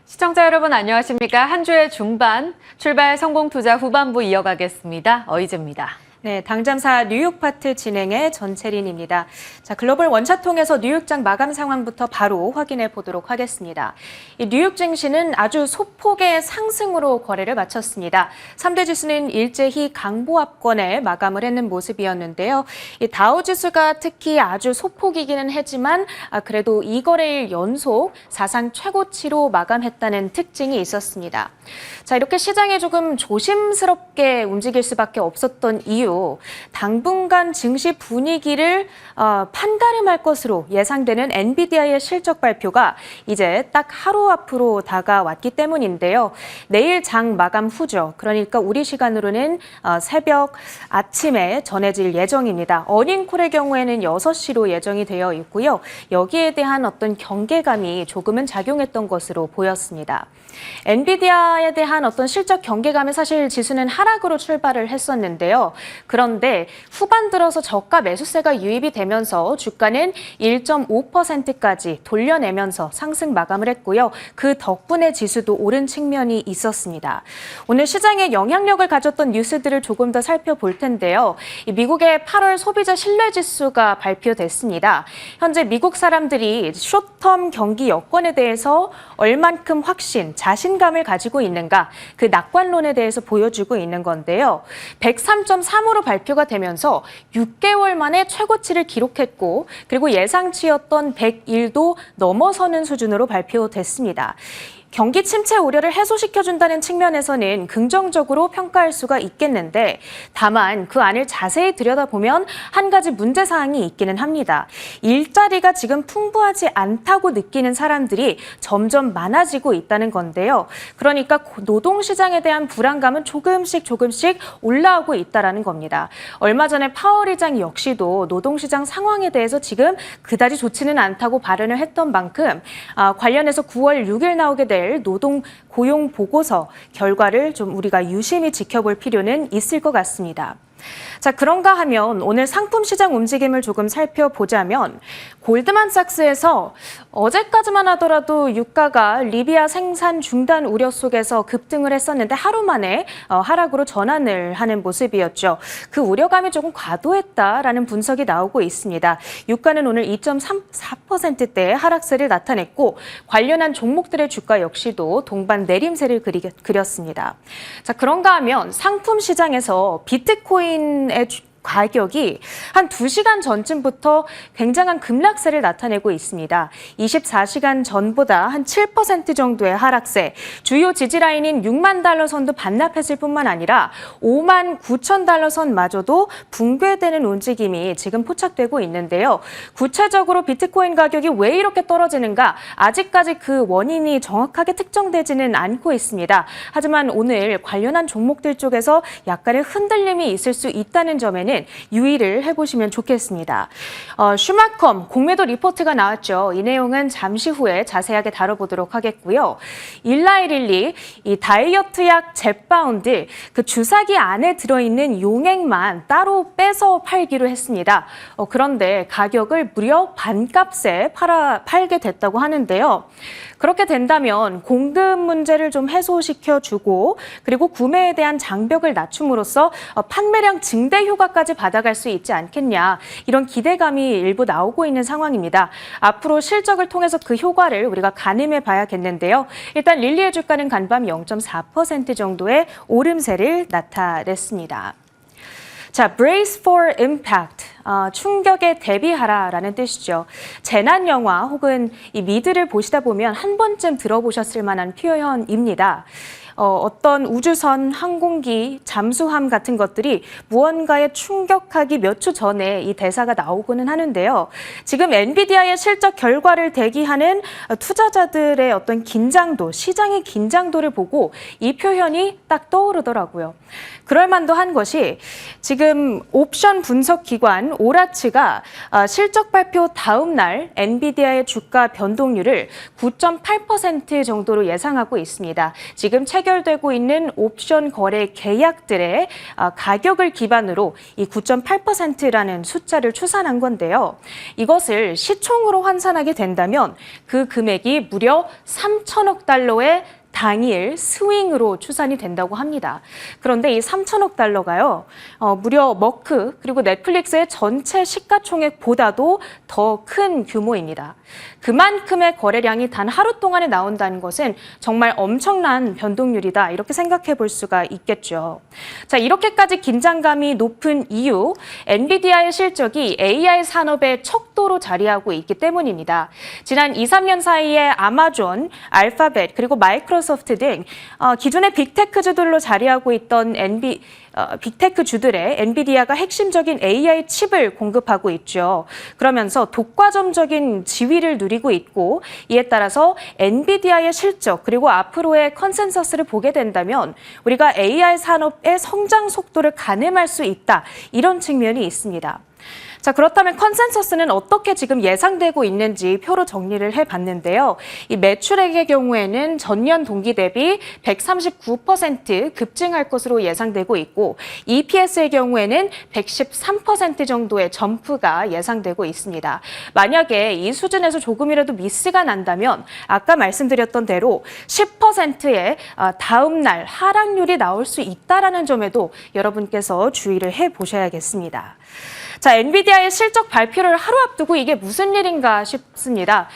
시청자 여러분 안녕하십니까? 한 주의 중반, 출발 성공 투자 후반부 이어가겠습니다. 어이즈입니다. 네, 당잠사 뉴욕 파트 진행의 전채린입니다. 자, 글로벌 원차통에서 뉴욕장 마감 상황부터 바로 확인해 보도록 하겠습니다. 이 뉴욕 증시는 아주 소폭의 상승으로 거래를 마쳤습니다. 3대 지수는 일제히 강보합권에 마감을 했는 모습이었는데요. 이 다우 지수가 특히 아주 소폭이기는 했지만 그래도 2거래일 연속 사상 최고치로 마감했다는 특징이 있었습니다. 자, 이렇게 시장이 조금 조심스럽게 움직일 수밖에 없었던 이유, 당분간 증시 분위기를 판가름할 것으로 예상되는 엔비디아의 실적 발표가 이제 딱 하루 앞으로 다가왔기 때문인데요. 내일 장 마감 후죠. 그러니까 우리 시간으로는 새벽 아침에 전해질 예정입니다. 어닝콜의 경우에는 6시로 예정이 되어 있고요. 여기에 대한 어떤 경계감이 조금은 작용했던 것으로 보였습니다. 엔비디아에 대한 어떤 실적 경계감에 사실 지수는 하락으로 출발을 했었는데요. 그런데 후반 들어서 저가 매수세가 유입이 되면서 주가는 1.5%까지 돌려내면서 상승 마감을 했고요. 그 덕분에 지수도 오른 측면이 있었습니다. 오늘 시장에 영향력을 가졌던 뉴스들을 조금 더 살펴볼 텐데요. 미국의 8월 소비자 신뢰지수가 발표됐습니다. 현재 미국 사람들이 숏텀 경기 여건에 대해서 얼만큼 확신, 자신감을 가지고 있는가, 그 낙관론에 대해서 보여주고 있는 건데요. 103.3으로 발표가 되면서 6개월 만에 최고치를 기록했고, 그리고 예상치였던 101도 넘어서는 수준으로 발표됐습니다. 경기 침체 우려를 해소시켜준다는 측면에서는 긍정적으로 평가할 수가 있겠는데, 다만 그 안을 자세히 들여다보면 한 가지 문제사항이 있기는 합니다. 일자리가 지금 풍부하지 않다고 느끼는 사람들이 점점 많아지고 있다는 건데요. 그러니까 노동시장에 대한 불안감은 조금씩 올라오고 있다는 겁니다. 얼마 전에 파월 의장 역시도 노동시장 상황에 대해서 지금 그다지 좋지는 않다고 발언을 했던 만큼 관련해서 9월 6일 나오게 될 노동 고용 보고서 결과를 좀 우리가 유심히 지켜볼 필요는 있을 것 같습니다. 자, 그런가 하면 오늘 상품 시장 움직임을 조금 살펴보자면 골드만삭스에서 어제까지만 하더라도 유가가 리비아 생산 중단 우려 속에서 급등을 했었는데 하루 만에 하락으로 전환을 하는 모습이었죠. 그 우려감이 조금 과도했다라는 분석이 나오고 있습니다. 유가는 오늘 2.34%대의 하락세를 나타냈고 관련한 종목들의 주가 역시도 동반 내림세를 그렸습니다. 자, 그런가 하면 상품 시장에서 비트코인의 가격이 한 2시간 전쯤부터 굉장한 급락세를 나타내고 있습니다. 24시간 전보다 한 7% 정도의 하락세, 주요 지지라인인 6만 달러 선도 반납했을 뿐만 아니라 5만 9천 달러 선마저도 붕괴되는 움직임이 지금 포착되고 있는데요. 구체적으로 비트코인 가격이 왜 이렇게 떨어지는가? 아직까지 그 원인이 정확하게 특정되지는 않고 있습니다. 하지만 오늘 관련한 종목들 쪽에서 약간의 흔들림이 있을 수 있다는 점에는 유의를 해보시면 좋겠습니다. 슈마컴 공매도 리포트가 나왔죠. 이 내용은 잠시 후에 자세하게 다뤄보도록 하겠고요. 일라이릴리, 이 다이어트 약 젯바운드, 그 주사기 안에 들어있는 용액만 따로 빼서 팔기로 했습니다. 그런데 가격을 무려 반값에 팔게 됐다고 하는데요. 그렇게 된다면 공급 문제를 좀 해소시켜주고 그리고 구매에 대한 장벽을 낮춤으로써 판매량 증대 효과까지 받아갈 수 있지 않겠냐, 이런 기대감이 일부 나오고 있는 상황입니다. 앞으로 실적을 통해서 그 효과를 우리가 가늠해 봐야겠는데요. 일단 릴리의 주가는 간밤 0.4% 정도의 오름세를 나타냈습니다. 자, brace for impact. 충격에 대비하라라는 뜻이죠. 재난 영화 혹은 이 미드를 보시다 보면 한 번쯤 들어보셨을 만한 표현입니다. 어떤 우주선, 항공기, 잠수함 같은 것들이 무언가에 충격하기 몇 초 전에 이 대사가 나오고는 하는데요. 지금 엔비디아의 실적 결과를 대기하는 투자자들의 어떤 긴장도, 시장의 긴장도를 보고 이 표현이 딱 떠오르더라고요. 그럴 만도 한 것이 지금 옵션 분석 기관 오라치가 실적 발표 다음 날 엔비디아의 주가 변동률을 9.8% 정도로 예상하고 있습니다. 지금 체결되고 있는 옵션 거래 계약들의 가격을 기반으로 이 9.8%라는 숫자를 추산한 건데요. 이것을 시총으로 환산하게 된다면 그 금액이 무려 3천억 달러의 당일 스윙으로 추산이 된다고 합니다. 그런데 이 3천억 달러가요, 무려 머크 그리고 넷플릭스의 전체 시가총액보다도 더 큰 규모입니다. 그만큼의 거래량이 단 하루 동안에 나온다는 것은 정말 엄청난 변동률이다, 이렇게 생각해 볼 수가 있겠죠. 자, 이렇게까지 긴장감이 높은 이유, 엔비디아의 실적이 AI 산업의 척도로 자리하고 있기 때문입니다. 지난 2, 3년 사이에 아마존, 알파벳, 그리고 마이크로소프트 등 기존의 빅테크주들로 자리하고 있던 빅테크주들의 엔비디아가 핵심적인 AI 칩을 공급하고 있죠. 그러면서 독과점적인 지위를 누리고 있고, 이에 따라서 엔비디아의 실적 그리고 앞으로의 컨센서스를 보게 된다면 우리가 AI 산업의 성장 속도를 가늠할 수 있다, 이런 측면이 있습니다. 자, 그렇다면 컨센서스는 어떻게 지금 예상되고 있는지 표로 정리를 해봤는데요. 이 매출액의 경우에는 전년 동기 대비 139% 급증할 것으로 예상되고 있고, EPS의 경우에는 113% 정도의 점프가 예상되고 있습니다. 만약에 이 수준에서 조금이라도 미스가 난다면 아까 말씀드렸던 대로 10%의 다음 날 하락률이 나올 수 있다는 점에도 여러분께서 주의를 해보셔야겠습니다. 자, 엔비디아의 실적 발표를 하루 앞두고 이게 무슨 일인가 싶습니다.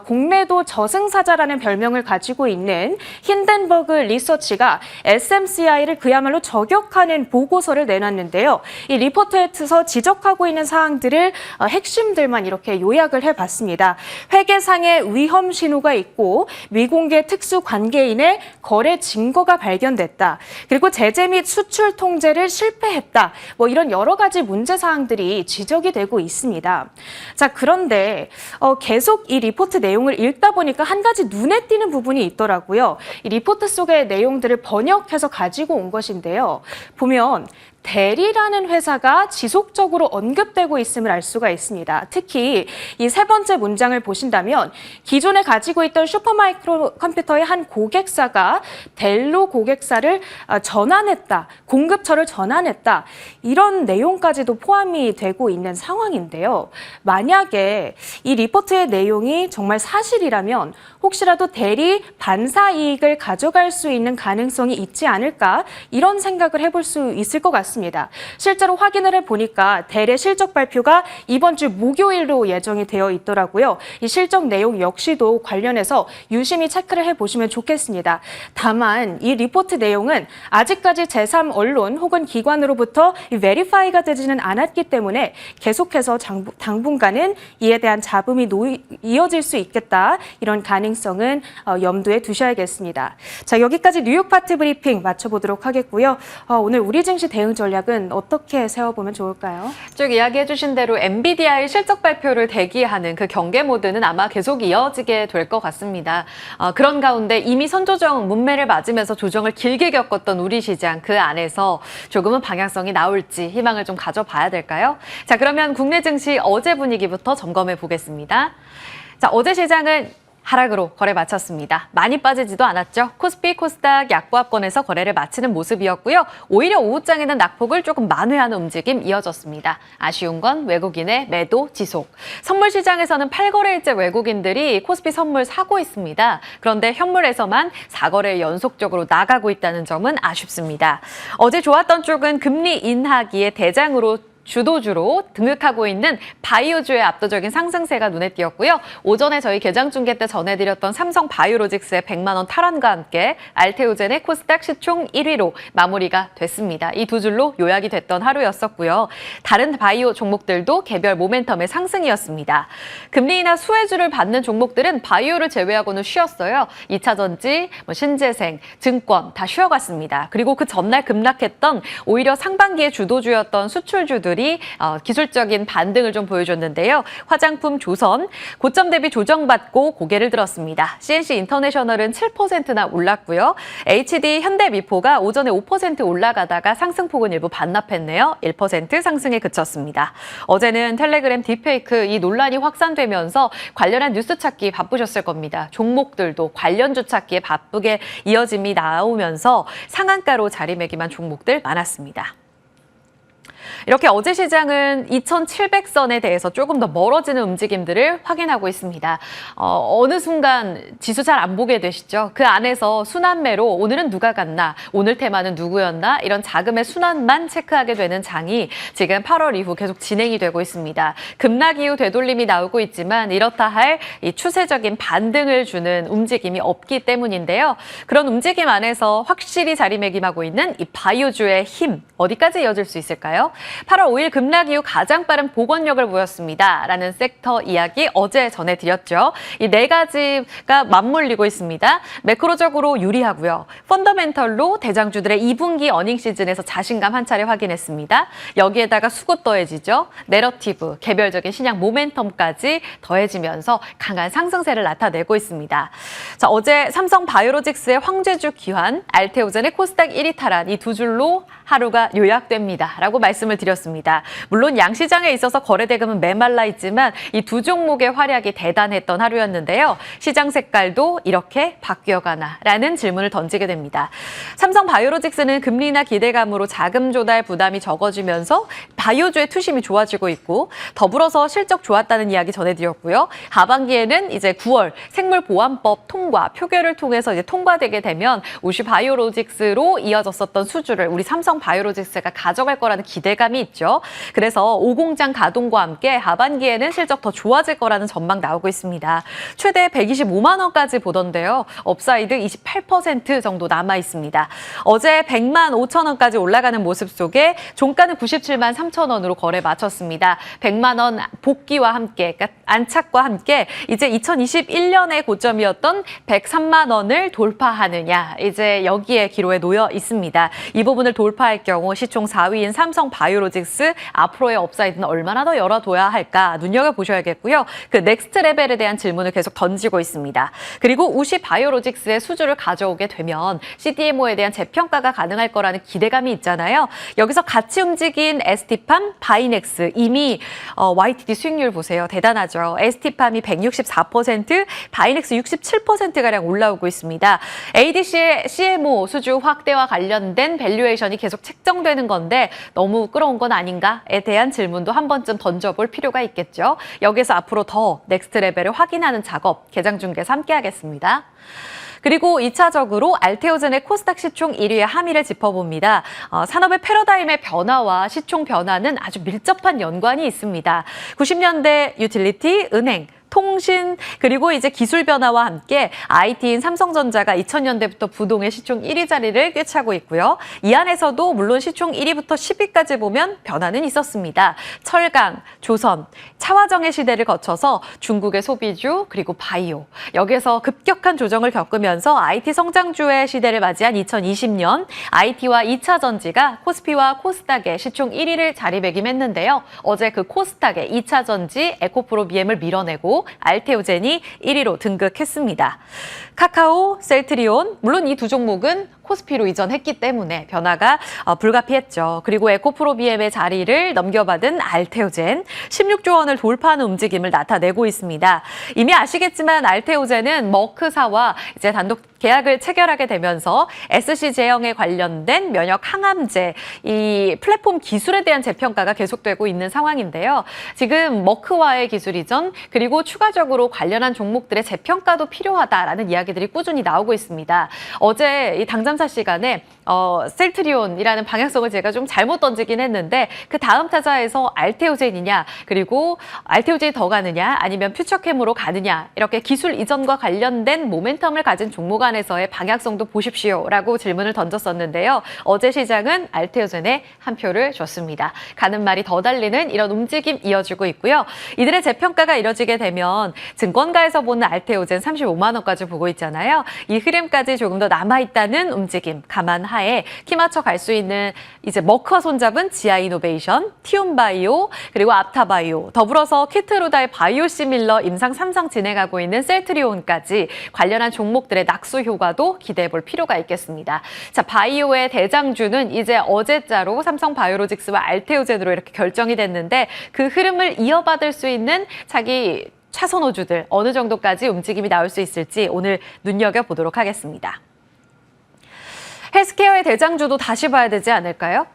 공매도 저승사자라는 별명을 가지고 있는 힌덴버그 리서치가 SMCI를 그야말로 저격하는 보고서를 내놨는데요. 이 리포트에서 지적하고 있는 사항들을 핵심들만 이렇게 요약을 해봤습니다. 회계상의 위험 신호가 있고, 미공개 특수 관계인의 거래 증거가 발견됐다. 그리고 제재 및 수출 통제를 실패했다. 뭐 이런 여러 가지 문제 사항들이 지적이 되고 있습니다. 자, 그런데 계속 이 리포트 내용을 읽다 보니까 한 가지 눈에 띄는 부분이 있더라고요. 이 리포트 속의 내용들을 번역해서 가지고 온 것인데요. 보면 델이라는 회사가 지속적으로 언급되고 있음을 알 수가 있습니다. 특히 이 세 번째 문장을 보신다면 기존에 가지고 있던 슈퍼마이크로 컴퓨터의 한 고객사가 델로 고객사를 전환했다, 공급처를 전환했다, 이런 내용까지도 포함이 되고 있는 상황인데요. 만약에 이 리포트의 내용이 정말 사실이라면 혹시라도 델이 반사 이익을 가져갈 수 있는 가능성이 있지 않을까, 이런 생각을 해볼 수 있을 것 같습니다. 실제로 확인을 해보니까 델의 실적 발표가 이번 주 목요일로 예정이 되어 있더라고요. 이 실적 내용 역시도 관련해서 유심히 체크를 해보시면 좋겠습니다. 다만 이 리포트 내용은 아직까지 제3언론 혹은 기관으로부터 베리파이가 되지는 않았기 때문에 계속해서 당분간은 이에 대한 잡음이 이어질 수 있겠다, 이런 가능성은 염두에 두셔야겠습니다. 자, 여기까지 뉴욕 파트 브리핑 마쳐보도록 하겠고요. 오늘 우리 증시 대응 전략은 어떻게 세워보면 좋을까요? 쭉 이야기해 주신 대로 엔비디아의 실적 발표를 대기하는 그 경계 모드는 아마 계속 이어지게 될 것 같습니다. 그런 가운데 이미 선조정 문매를 맞으면서 조정을 길게 겪었던 우리 시장, 그 안에서 조금은 방향성이 나올지 희망을 좀 가져봐야 될까요? 자, 그러면 국내 증시 어제 분위기부터 점검해 보겠습니다. 자, 어제 시장은 하락으로 거래 마쳤습니다. 많이 빠지지도 않았죠. 코스피, 코스닥 약보합권에서 거래를 마치는 모습이었고요. 오히려 오후장에는 낙폭을 조금 만회하는 움직임 이어졌습니다. 아쉬운 건 외국인의 매도 지속. 선물 시장에서는 8거래일째 외국인들이 코스피 선물 사고 있습니다. 그런데 현물에서만 4거래 연속적으로 나가고 있다는 점은 아쉽습니다. 어제 좋았던 쪽은 금리 인하기의 대장으로 주도주로 등극하고 있는 바이오주의 압도적인 상승세가 눈에 띄었고요. 오전에 저희 개장 중계 때 전해드렸던 삼성 바이오로직스의 100만 원 탈환과 함께 알테오젠의 코스닥 시총 1위로 마무리가 됐습니다. 이 두 줄로 요약이 됐던 하루였었고요. 다른 바이오 종목들도 개별 모멘텀의 상승이었습니다. 금리 인하 수혜주를 받는 종목들은 바이오를 제외하고는 쉬었어요. 2차전지, 신재생, 증권 다 쉬어갔습니다. 그리고 그 전날 급락했던 오히려 상반기에 주도주였던 수출주들이 종목들이 기술적인 반등을 좀 보여줬는데요. 화장품 조선, 고점 대비 조정받고 고개를 들었습니다. CNC 인터내셔널은 7%나 올랐고요. HD 현대미포가 오전에 5% 올라가다가 상승폭은 일부 반납했네요. 1% 상승에 그쳤습니다. 어제는 텔레그램 딥페이크 이 논란이 확산되면서 관련한 뉴스 찾기 바쁘셨을 겁니다. 종목들도 관련주 찾기에 바쁘게 이어짐이 나오면서 상한가로 자리매김한 종목들 많았습니다. 이렇게 어제 시장은 2,700선에 대해서 조금 더 멀어지는 움직임들을 확인하고 있습니다. 어느 순간 지수 잘 안 보게 되시죠? 그 안에서 순환매로 오늘은 누가 갔나, 오늘 테마는 누구였나 이런 자금의 순환만 체크하게 되는 장이 지금 8월 이후 계속 진행이 되고 있습니다. 급락 이후 되돌림이 나오고 있지만 이렇다 할 이 추세적인 반등을 주는 움직임이 없기 때문인데요. 그런 움직임 안에서 확실히 자리매김하고 있는 이 바이오주의 힘, 어디까지 이어질 수 있을까요? 8월 5일 급락 이후 가장 빠른 복원력을 보였습니다. 라는 섹터 이야기 어제 전해드렸죠. 이 네 가지가 맞물리고 있습니다. 매크로적으로 유리하고요. 펀더멘털로 대장주들의 2분기 어닝 시즌에서 자신감 한 차례 확인했습니다. 여기에다가 수급 더해지죠. 내러티브, 개별적인 신약 모멘텀까지 더해지면서 강한 상승세를 나타내고 있습니다. 자, 어제 삼성 바이오로직스의 황제주 기환, 알테오젠의 코스닥 1위 탈환 이 두 줄로 하루가 요약됩니다. 라고 말씀을 드렸습니다. 물론 양시장에 있어서 거래대금은 메말라 있지만 이 두 종목의 활약이 대단했던 하루였는데요. 시장 색깔도 이렇게 바뀌어가나 라는 질문을 던지게 됩니다. 삼성 바이오로직스는 금리나 기대감으로 자금 조달 부담이 적어지면서 바이오주의 투심이 좋아지고 있고 더불어서 실적 좋았다는 이야기 전해드렸고요. 하반기에는 이제 9월 생물보안법 통과, 표결을 통해서 이제 통과되게 되면 우시 바이오로직스로 이어졌었던 수주를 우리 삼성 바이오로직스가 가져갈 거라는 기대감이 있죠. 그래서 5공장 가동과 함께 하반기에는 실적 더 좋아질 거라는 전망 나오고 있습니다. 최대 125만 원까지 보던데요. 업사이드 28% 정도 남아 있습니다. 어제 100만 5천 원까지 올라가는 모습 속에 종가는 97만 3천 원으로 거래 마쳤습니다. 100만 원 복귀와 함께, 그러니까 안착과 함께 이제 2021년의 고점이었던 103만 원을 돌파하느냐, 이제 여기에 기로에 놓여 있습니다. 이 부분을 돌파할 경우 시총 4위인 삼성 바이오로직스 앞으로의 업사이드는 얼마나 더 열어둬야 할까 눈여겨보셔야겠고요. 그 넥스트 레벨에 대한 질문을 계속 던지고 있습니다. 그리고 우시 바이오로직스의 수주를 가져오게 되면 CDMO에 대한 재평가가 가능할 거라는 기대감이 있잖아요. 여기서 같이 움직인 ST팜, 바이넥스 이미 YTD 수익률 보세요. 대단하죠. ST팜이 164%, 바이넥스 67%가량 올라오고 있습니다. ADC의 CMO 수주 확대와 관련된 밸류에이션이 계속 책정되는 건데 너무 끌어온 건 아닌가에 대한 질문도 한 번쯤 던져볼 필요가 있겠죠. 여기서 앞으로 더 넥스트 레벨을 확인하는 작업 개장 중개에서 함께 하겠습니다. 그리고 2차적으로 알테오젠의 코스닥 시총 1위의 함의를 짚어봅니다. 산업의 패러다임의 변화와 시총 변화는 아주 밀접한 연관이 있습니다. 90년대 유틸리티, 은행, 통신, 그리고 이제 기술 변화와 함께 IT인 삼성전자가 2000년대부터 부동의 시총 1위 자리를 꿰차고 있고요. 이 안에서도 물론 시총 1위부터 10위까지 보면 변화는 있었습니다. 철강, 조선, 차화정의 시대를 거쳐서 중국의 소비주, 그리고 바이오. 여기에서 급격한 조정을 겪으면서 IT 성장주의 시대를 맞이한 2020년 IT와 2차 전지가 코스피와 코스닥의 시총 1위를 자리매김했는데요. 어제 그 코스닥의 2차 전지 에코프로비엠을 밀어내고 알테오젠이 1위로 등극했습니다. 카카오, 셀트리온, 물론 이 두 종목은 코스피로 이전했기 때문에 변화가 불가피했죠. 그리고 에코프로비엠의 자리를 넘겨받은 알테오젠, 16조 원을 돌파하는 움직임을 나타내고 있습니다. 이미 아시겠지만 알테오젠은 머크사와 이제 단독 계약을 체결하게 되면서 SC 제형에 관련된 면역 항암제, 이 플랫폼 기술에 대한 재평가가 계속되고 있는 상황인데요. 지금 머크와의 기술 이전, 그리고 추가적으로 관련한 종목들의 재평가도 필요하다라는 이야기들이 꾸준히 나오고 있습니다. 어제 이 당잠사 시간에 셀트리온이라는 방향성을 제가 좀 잘못 던지긴 했는데 그 다음 타자에서 알테오젠이냐, 그리고 알테오젠이 더 가느냐, 아니면 퓨처캠으로 가느냐, 이렇게 기술 이전과 관련된 모멘텀을 가진 종목 안에서의 방향성도 보십시오라고 질문을 던졌었는데요. 어제 시장은 알테오젠에 한 표를 줬습니다. 가는 말이 더 달리는 이런 움직임 이어지고 있고요. 이들의 재평가가 이뤄지게 되면 증권가에서 보는 알테오젠 35만 원까지 보고 있잖아요. 이 흐름까지 조금 더 남아있다는 움직임 움직임 감안하에 키 맞춰 갈 수 있는 이제 머크와 손잡은 지아이노베이션, 티움바이오, 그리고 앞타바이오, 더불어서 키트루다의 바이오시밀러 임상 3상 진행하고 있는 셀트리온까지 관련한 종목들의 낙수 효과도 기대해 볼 필요가 있겠습니다. 자, 바이오의 대장주는 이제 어제자로 삼성 바이오로직스와 알테오젠으로 이렇게 결정이 됐는데 그 흐름을 이어받을 수 있는 자기 차선호주들 어느 정도까지 움직임이 나올 수 있을지 오늘 눈여겨보도록 하겠습니다. 헬스케어의 대장주도 다시 봐야 되지 않을까요?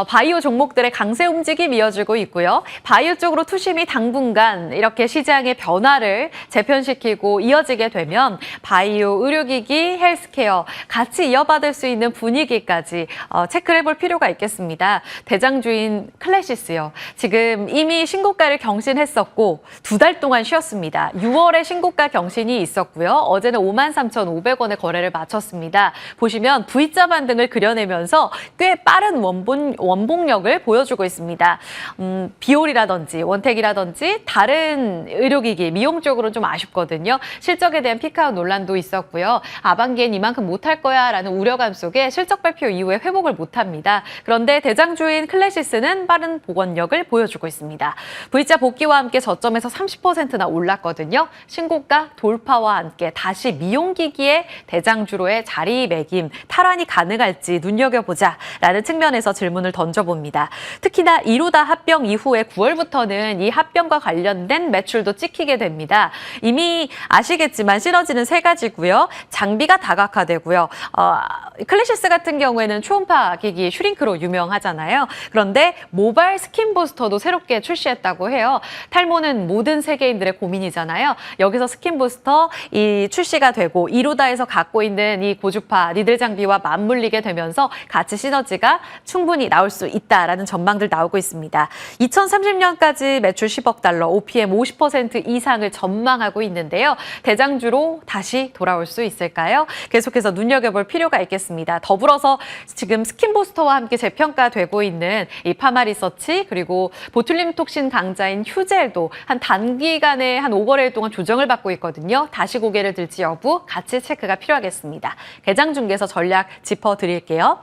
바이오 종목들의 강세 움직임 이어지고 있고요. 바이오 쪽으로 투심이 당분간 이렇게 시장의 변화를 재편시키고 이어지게 되면 바이오, 의료기기, 헬스케어 같이 이어받을 수 있는 분위기까지 체크를 해볼 필요가 있겠습니다. 대장주인 클래시스요. 지금 이미 신고가를 경신했었고 2달 동안 쉬었습니다. 6월에 신고가 경신이 있었고요. 어제는 53,500원에 거래를 마쳤습니다. 보시면 V자 반등을 그려내면서 꽤 빠른 원봉력을 보여주고 있습니다. 비올이라든지 원택이라든지 다른 의료기기, 미용 쪽으로는 좀 아쉽거든요. 실적에 대한 피크아웃 논란도 있었고요. 하반기엔 이만큼 못할 거야 라는 우려감 속에 실적 발표 이후에 회복을 못합니다. 그런데 대장주인 클래시스는 빠른 복원력을 보여주고 있습니다. V자 복귀와 함께 저점에서 30%나 올랐거든요. 신고가 돌파와 함께 다시 미용기기의 대장주로의 자리매김, 탈환이 가능할지 눈여겨보자 라는 측면에서 질문을 던져봅니다. 특히나 이루다 합병 이후에 9월부터는 이 합병과 관련된 매출도 찍히게 됩니다. 이미 아시겠지만 시너지는 3가지고요. 장비가 다각화되고요. 클래시스 같은 경우에는 초음파 기기 슈링크로 유명하잖아요. 그런데 모바일 스킨 부스터도 새롭게 출시했다고 해요. 탈모는 모든 세계인들의 고민이잖아요. 여기서 스킨 부스터 이 출시가 되고 이루다에서 갖고 있는 이 고주파 니들 장비와 맞물리게 되면서 같이 시너지가 충분히 나올 수 있다라는 전망들 나오고 있습니다. 2030년까지 매출 10억 달러, OPM 50% 이상을 전망하고 있는데요. 대장주로 다시 돌아올 수 있을까요? 계속해서 눈여겨볼 필요가 있겠습니다. 더불어서 지금 스킨부스터와 함께 재평가되고 있는 이 파마리서치 그리고 보툴림 톡신 강자인 휴젤도 한 단기간에 한 5거래일 동안 조정을 받고 있거든요. 다시 고개를 들지 여부 같이 체크가 필요하겠습니다. 개장중개서 전략 짚어드릴게요.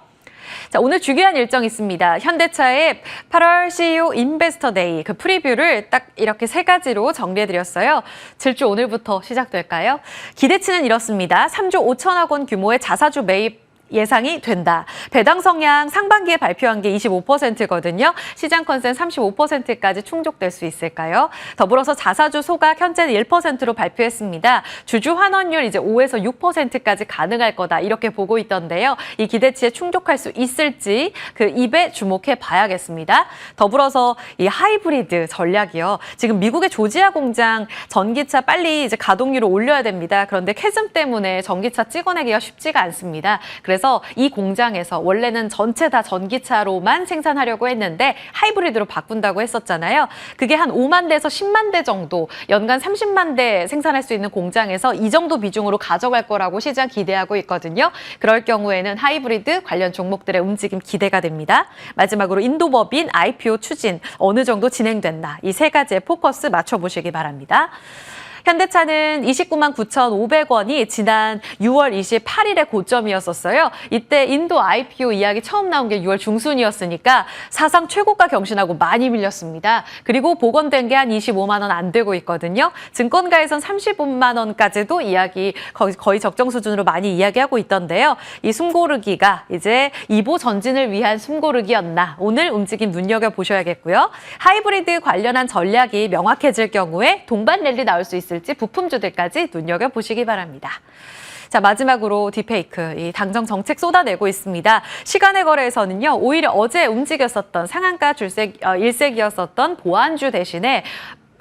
자, 오늘 중요한 일정이 있습니다. 현대차의 8월 CEO 인베스터 데이 그 프리뷰를 딱 이렇게 3가지로 정리해드렸어요. 질주 오늘부터 시작될까요? 기대치는 이렇습니다. 3조 5천억 원 규모의 자사주 매입 예상이 된다. 배당 성향 상반기에 발표한 게 25%거든요. 시장 컨센 35%까지 충족될 수 있을까요? 더불어서 자사주 소각 현재는 1%로 발표했습니다. 주주 환원율 이제 5에서 6%까지 가능할 거다. 이렇게 보고 있던데요. 이 기대치에 충족할 수 있을지 그 입에 주목해 봐야겠습니다. 더불어서 이 하이브리드 전략이요. 지금 미국의 조지아 공장 전기차 빨리 이제 가동률을 올려야 됩니다. 그런데 캐즘 때문에 전기차 찍어내기가 쉽지가 않습니다. 그래서 이 공장에서 원래는 전체 다 전기차로만 생산하려고 했는데 하이브리드로 바꾼다고 했었잖아요. 그게 한 5만 대에서 10만 대 정도 연간 30만 대 생산할 수 있는 공장에서 이 정도 비중으로 가져갈 거라고 시장 기대하고 있거든요. 그럴 경우에는 하이브리드 관련 종목들의 움직임 기대가 됩니다. 마지막으로 인도법인 IPO 추진 어느 정도 진행됐나 이 3가지의 포커스 맞춰보시기 바랍니다. 현대차는 29만 9,500원이 지난 6월 28일에 고점이었었어요. 이때 인도 IPO 이야기 처음 나온 게 6월 중순이었으니까 사상 최고가 경신하고 많이 밀렸습니다. 그리고 복원된 게 한 25만 원 안 되고 있거든요. 증권가에선 35만 원까지도 이야기 거의 적정 수준으로 많이 이야기하고 있던데요. 이 숨고르기가 이제 2보 전진을 위한 숨고르기였나 오늘 움직임 눈여겨보셔야겠고요. 하이브리드 관련한 전략이 명확해질 경우에 동반 랠리 나올 수 있을 부품주들까지 눈여겨보시기 바랍니다. 자, 마지막으로 디페이크, 이 당정 정책 쏟아내고 있습니다. 시간의 거래에서는요, 오히려 어제 움직였었던 상한가 일색이었었던 보안주 대신에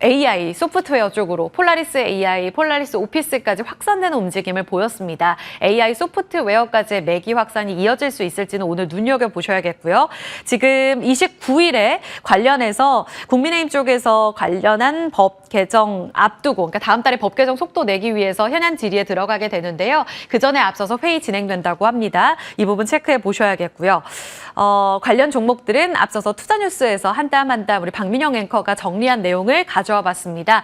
AI, 소프트웨어 쪽으로 폴라리스 AI, 폴라리스 오피스까지 확산되는 움직임을 보였습니다. AI 소프트웨어까지의 매기 확산이 이어질 수 있을지는 오늘 눈여겨보셔야겠고요. 지금 29일에 관련해서 국민의힘 쪽에서 관련한 법 개정 앞두고, 그러니까 다음 달에 법 개정 속도 내기 위해서 현안 질의에 들어가게 되는데요. 그 전에 앞서서 회의 진행된다고 합니다. 이 부분 체크해 보셔야겠고요. 관련 종목들은 앞서서 투자뉴스에서 한 땀 한 땀 우리 박민영 앵커가 정리한 내용을 가져와 봤습니다.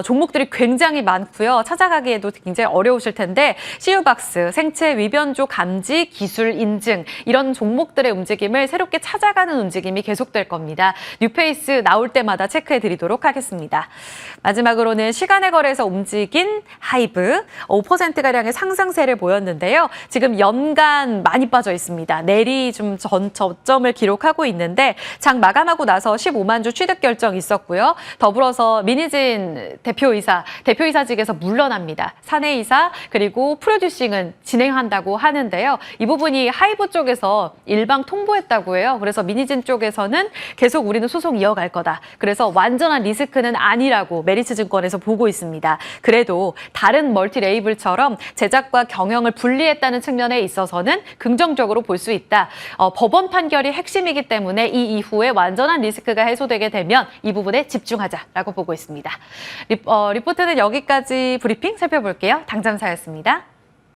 종목들이 굉장히 많고요. 찾아가기에도 굉장히 어려우실 텐데 CU박스, 생체 위변조 감지 기술 인증 이런 종목들의 움직임을 새롭게 찾아가는 움직임이 계속될 겁니다. 뉴페이스 나올 때마다 체크해 드리도록 하겠습니다. 마지막으로는 시간의 거래에서 움직인 하이브 5%가량의 상승세를 보였는데요. 지금 연간 많이 빠져 있습니다. 내리 좀 저점을 기록하고 있는데 장 마감하고 나서 15만 주 취득 결정 있었고요. 더불어서 민희진 대표이사직에서 물러납니다. 사내이사 그리고 프로듀싱은 진행한다고 하는데요. 이 부분이 하이브 쪽에서 일방 통보했다고 해요. 그래서 민희진 쪽에서는 계속 우리는 소송 이어갈 거다. 그래서 완전한 리스크는 아니라고 메리츠증권에서 보고 있습니다. 그래도 다른 멀티 레이블처럼 제작과 경영을 분리했다는 측면에 있어서는 긍정적으로 볼 수 있다. 법원 판결이 핵심이기 때문에 이 이후에 완전한 리스크가 해소되게 되면 이 부분에 집중하자라고 보고 있습니다. 리포트는 여기까지 브리핑 살펴볼게요. 당잠사였습니다.